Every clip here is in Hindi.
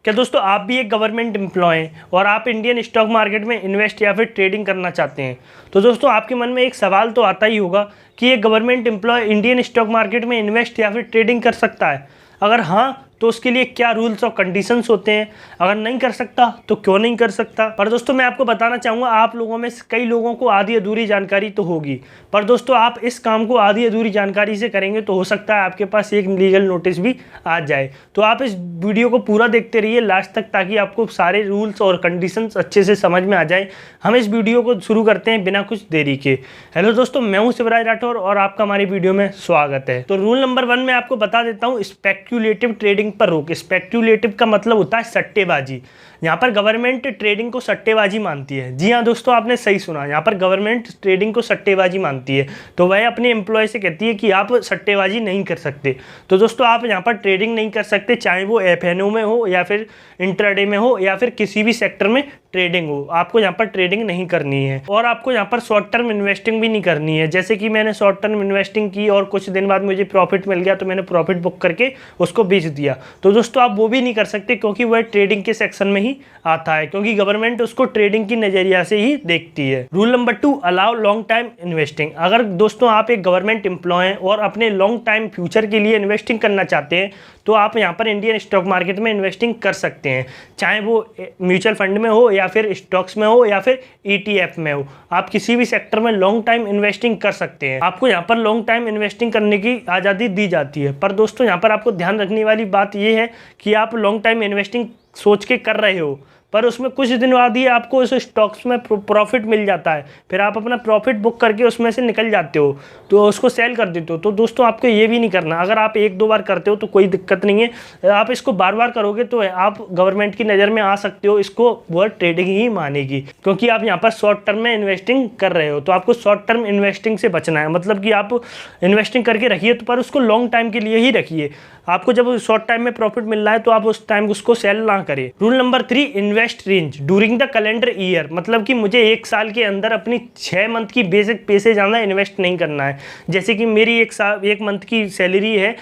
क्या दोस्तों आप भी एक गवर्नमेंट एम्प्लॉय हैं और आप इंडियन स्टॉक मार्केट में इन्वेस्ट या फिर ट्रेडिंग करना चाहते हैं? तो दोस्तों आपके मन में एक सवाल तो आता ही होगा कि एक government employ Indian stock market में इन्वेस्ट या फिर ट्रेडिंग कर सकता है? अगर हाँ तो उसके लिए क्या रूल्स और कंडीशंस होते हैं, अगर नहीं कर सकता तो क्यों नहीं कर सकता। पर दोस्तों मैं आपको बताना चाहूँगा, आप लोगों में कई लोगों को आधी अधूरी जानकारी तो होगी, पर दोस्तों आप इस काम को आधी अधूरी जानकारी से करेंगे तो हो सकता है आपके पास एक लीगल नोटिस भी आ जाए। तो आप इस वीडियो को पूरा देखते रहिए लास्ट तक, ताकि आपको सारे रूल्स और कंडीशंस अच्छे से समझ में आ जाए। हम इस वीडियो को शुरू करते हैं बिना कुछ देरी के। हेलो दोस्तों, मैं हूं शिवराज राठौर और आपका हमारी वीडियो में स्वागत है। तो रूल नंबर 1 में आपको बता देता हूं, स्पेक्यूलेटिव ट्रेडिंग पर रोक। स्पेक्यूलेटिव का मतलब होता है सट्टेबाजी। यहाँ पर गवर्नमेंट ट्रेडिंग को सट्टेबाजी मानती है। जी हाँ दोस्तों, आपने सही सुना, यहाँ पर गवर्नमेंट ट्रेडिंग को सट्टेबाजी मानती है। तो वह अपने एम्प्लॉय से कहती है कि आप सट्टेबाजी नहीं कर सकते। तो दोस्तों आप यहाँ पर ट्रेडिंग नहीं कर सकते, चाहे वो एफएनओ में हो या फिर इंट्राडे में हो या फिर किसी भी सेक्टर में ट्रेडिंग हो, आपको यहाँ पर ट्रेडिंग नहीं करनी है। और आपको यहाँ पर शॉर्ट टर्म इन्वेस्टिंग भी नहीं करनी है। जैसे कि मैंने शॉर्ट टर्म इन्वेस्टिंग की और कुछ दिन बाद मुझे प्रॉफिट मिल गया तो मैंने प्रॉफिट बुक करके उसको बेच दिया। तो दोस्तों आप वो भी नहीं कर सकते, क्योंकि वह ट्रेडिंग के सेक्शन में ही आता है, क्योंकि गवर्नमेंट उसको ट्रेडिंग की नजरिया से ही देखती है। Rule number 2, allow long time investing. अगर दोस्तों आप एक गवर्नमेंट एम्प्लॉय हैं और अपने लॉन्ग टाइम फ्यूचर के लिए इन्वेस्टिंग करना चाहते हैं तो आप यहाँ पर इंडियन स्टॉक मार्केट में इन्वेस्टिंग कर सकते हैं, चाहे वो म्यूचुअल फंड में हो या फिर स्टॉक्स में हो या फिर ETF में हो। आप किसी भी सेक्टर में लॉन्ग टाइम इन्वेस्टिंग कर सकते हैं। आपको यहाँ पर लॉन्ग टाइम इन्वेस्टिंग करने की आज़ादी दी जाती है। पर दोस्तों यहाँ पर आपको ध्यान रखने वाली बात यह है कि आप लॉन्ग टाइम इन्वेस्टिंग सोच के कर रहे हो, पर उसमें कुछ दिन बाद ही आपको उस स्टॉक्स में प्रॉफिट मिल जाता है, फिर आप अपना प्रॉफिट बुक करके उसमें से निकल जाते हो, तो उसको सेल कर देते हो। तो दोस्तों आपको ये भी नहीं करना। अगर आप 1-2 बार करते हो तो कोई दिक्कत नहीं है, आप इसको बार बार करोगे तो आप गवर्नमेंट की नज़र में आ सकते हो। इसको वो ट्रेडिंग ही मानेगी, क्योंकि आप यहाँ पर शॉर्ट टर्म में इन्वेस्टिंग कर रहे हो। तो आपको शॉर्ट टर्म इन्वेस्टिंग से बचना है, मतलब कि आप इन्वेस्टिंग करके रखिए तो पर उसको लॉन्ग टाइम के लिए ही रखिए। आपको जब शॉर्ट टाइम में प्रॉफिट मिल रहा है तो आप उस टाइम उसको सेल ना करें। Rule number 3, invest range during the calendar year. मतलब कि मुझे 1 साल के अंदर अपनी 6 मंथ की बेसिक पे से ज़्यादा इन्वेस्ट नहीं करना है। जैसे कि मेरी 1 मंथ की सैलरी है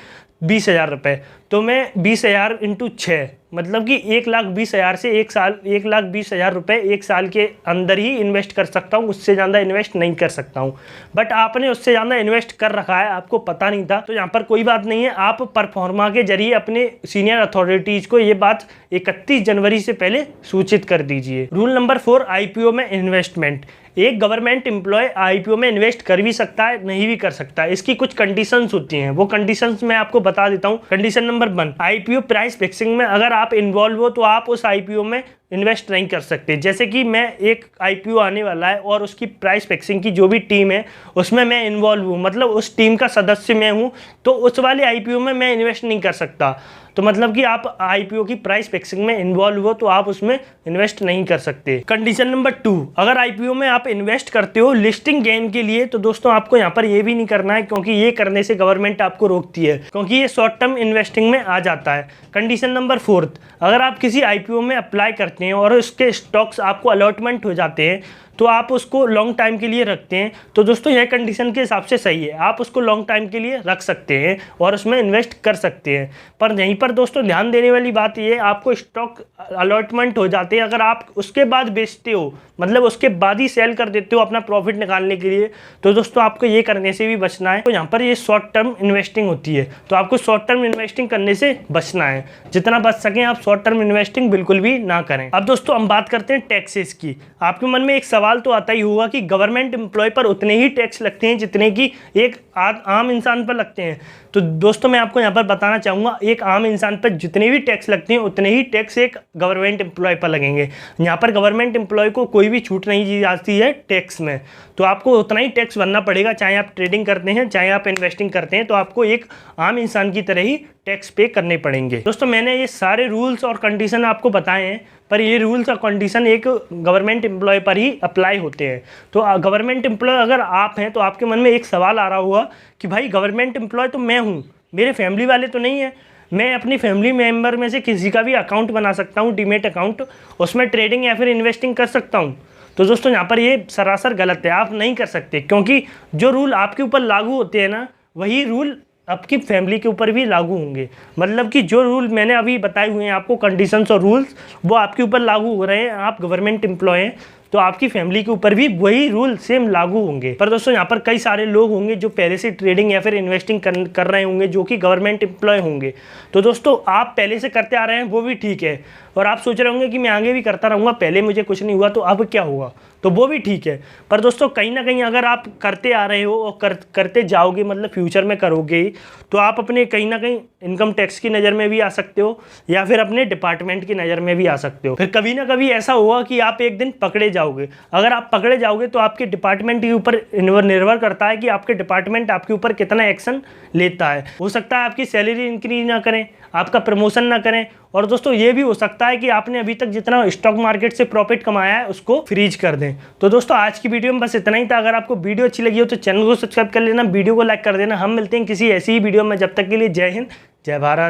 20,000 रुपये, तो मैं 20,000 इंटू 6 मतलब कि 1,20,000 से 1,20,000 रुपये 1 साल के अंदर ही इन्वेस्ट कर सकता हूँ, उससे ज़्यादा इन्वेस्ट नहीं कर सकता हूँ। बट आपने उससे ज़्यादा इन्वेस्ट कर रखा है, आपको पता नहीं था, तो यहाँ पर कोई बात नहीं है। आप परफॉर्मा के जरिए अपने सीनियर अथॉरिटीज़ को ये बात 31 जनवरी से पहले सूचित कर दीजिए। रूल नंबर 4, IPO में इन्वेस्टमेंट। एक गवर्नमेंट एम्प्लॉय IPO में इन्वेस्ट कर भी सकता है, नहीं भी कर सकता है। इसकी कुछ कंडीशंस होती हैं, वो कंडीशंस मैं आपको बता देता हूँ। Condition number 1, IPO price fixing में अगर आप इन्वॉल्व हो तो आप उस IPO में इन्वेस्ट नहीं कर सकते। जैसे कि मैं एक IPO आने वाला है और उसकी प्राइस फिक्सिंग की जो भी टीम है उसमें मैं इन्वॉल्व हूँ, मतलब उस टीम का सदस्य मैं हूँ, तो उस वाले IPO में मैं इन्वेस्ट नहीं कर सकता। तो मतलब कि आप IPO की प्राइस फिक्सिंग में इन्वॉल्व हो तो आप उसमें इन्वेस्ट नहीं कर सकते। कंडीशन नंबर 2, अगर IPO में आप इन्वेस्ट करते हो लिस्टिंग गेन के लिए तो दोस्तों आपको यहाँ पर ये भी नहीं करना है, क्योंकि ये करने से गवर्नमेंट आपको रोकती है, क्योंकि ये शॉर्ट टर्म इन्वेस्टिंग में आ जाता है। कंडीशन नंबर 4, अगर आप किसी IPO में अप्लाई करते हैं और उसके स्टॉक्स आपको अलॉटमेंट हो जाते हैं तो आप उसको लॉन्ग टाइम के लिए रखते हैं, तो दोस्तों यह कंडीशन के हिसाब से सही है, आप उसको लॉन्ग टाइम के लिए रख सकते हैं और उसमें इन्वेस्ट कर सकते हैं। पर यहीं पर दोस्तों ध्यान देने वाली बात ये है, आपको स्टॉक अलॉटमेंट हो जाते हैं, अगर आप उसके बाद बेचते हो, मतलब उसके बाद ही सेल कर देते हो अपना प्रॉफिट निकालने के लिए, तो दोस्तों आपको ये करने से भी बचना है। तो यहाँ पर ये शॉर्ट टर्म इन्वेस्टिंग होती है, तो आपको शॉर्ट टर्म इन्वेस्टिंग करने से बचना है। जितना बच सकें आप शॉर्ट टर्म इन्वेस्टिंग बिल्कुल भी ना करें। अब दोस्तों हम बात करते हैं टैक्सेस की। आपके मन में एक सवाल तो आता ही होगा कि गवर्नमेंट एम्प्लॉय पर उतने ही टैक्स लगते हैं जितने कि एक आम इंसान पर लगते हैं। तो दोस्तों मैं आपको यहाँ पर बताना चाहूँगा, एक आम इंसान पर जितने भी टैक्स लगते हैं उतने ही टैक्स एक गवर्नमेंट एम्प्लॉय पर लगेंगे। यहाँ पर गवर्नमेंट एम्प्लॉय को कोई भी छूट नहीं दी जाती है टैक्स में, तो आपको उतना ही टैक्स भरना पड़ेगा, चाहे आप ट्रेडिंग करते हैं चाहे आप इन्वेस्टिंग करते हैं, तो आपको एक आम इंसान की तरह ही टैक्स पे करने पड़ेंगे। दोस्तों मैंने ये सारे रूल्स और कंडीशन आपको बताए हैं, पर ये रूल्स और कंडीशन एक गवर्नमेंट एम्प्लॉय पर ही अप्लाई होते हैं। तो गवर्नमेंट एम्प्लॉय अगर आप हैं तो आपके मन में एक सवाल आ रहा होगा कि भाई गवर्नमेंट एम्प्लॉय तो मैं हूँ, मेरे फैमिली वाले तो नहीं है, मैं अपनी फैमिली मेम्बर में से किसी का भी अकाउंट बना सकता हूँ, डीमेट अकाउंट, उसमें ट्रेडिंग या फिर इन्वेस्टिंग कर सकता हूँ। तो दोस्तों यहाँ पर ये सरासर गलत है, आप नहीं कर सकते, क्योंकि जो रूल आपके ऊपर लागू होते हैं ना वही रूल आपकी फैमिली के ऊपर भी लागू होंगे। मतलब कि जो रूल मैंने अभी बताए हुए हैं आपको, कंडीशंस और रूल्स, वो आपके ऊपर लागू हो रहे हैं। आप गवर्नमेंट एम्प्लॉय हैं तो आपकी फैमिली के ऊपर भी वही रूल सेम लागू होंगे। पर दोस्तों यहाँ पर कई सारे लोग होंगे जो पहले से ट्रेडिंग या फिर इन्वेस्टिंग कर रहे होंगे, जो कि गवर्नमेंट एम्प्लॉय होंगे। तो दोस्तों आप पहले से करते आ रहे हैं वो भी ठीक है, और आप सोच रहे होंगे कि मैं आगे भी करता रहूँगा, पहले मुझे कुछ नहीं हुआ तो अब क्या हुआ, तो वो भी ठीक है। पर दोस्तों कहीं ना कहीं अगर आप करते आ रहे हो और करते जाओगे, मतलब फ्यूचर में करोगे, तो आप अपने कहीं ना कहीं इनकम टैक्स की नज़र में भी आ सकते हो या फिर अपने डिपार्टमेंट की नज़र में भी आ सकते हो। फिर कभी ना कभी ऐसा होगा कि आप एक दिन पकड़े जाओगे। अगर आप पकड़े जाओगे तो आपके डिपार्टमेंट के ऊपर निर्भर करता है कि आपके डिपार्टमेंट आपके ऊपर कितना एक्शन लेता है। हो सकता है आपकी सैलरी इंक्रीज ना करें, आपका प्रमोशन ना करें, और दोस्तों ये भी हो सकता है कि आपने अभी तक जितना स्टॉक मार्केट से प्रॉफिट कमाया है उसको फ्रीज कर दें। तो दोस्तों आज की वीडियो में बस इतना ही था। अगर आपको वीडियो अच्छी लगी हो तो चैनल को सब्सक्राइब कर लेना, वीडियो को लाइक कर देना। हम मिलते हैं किसी ऐसी ही वीडियो में, जब तक के लिए जय हिंद, जय भारत।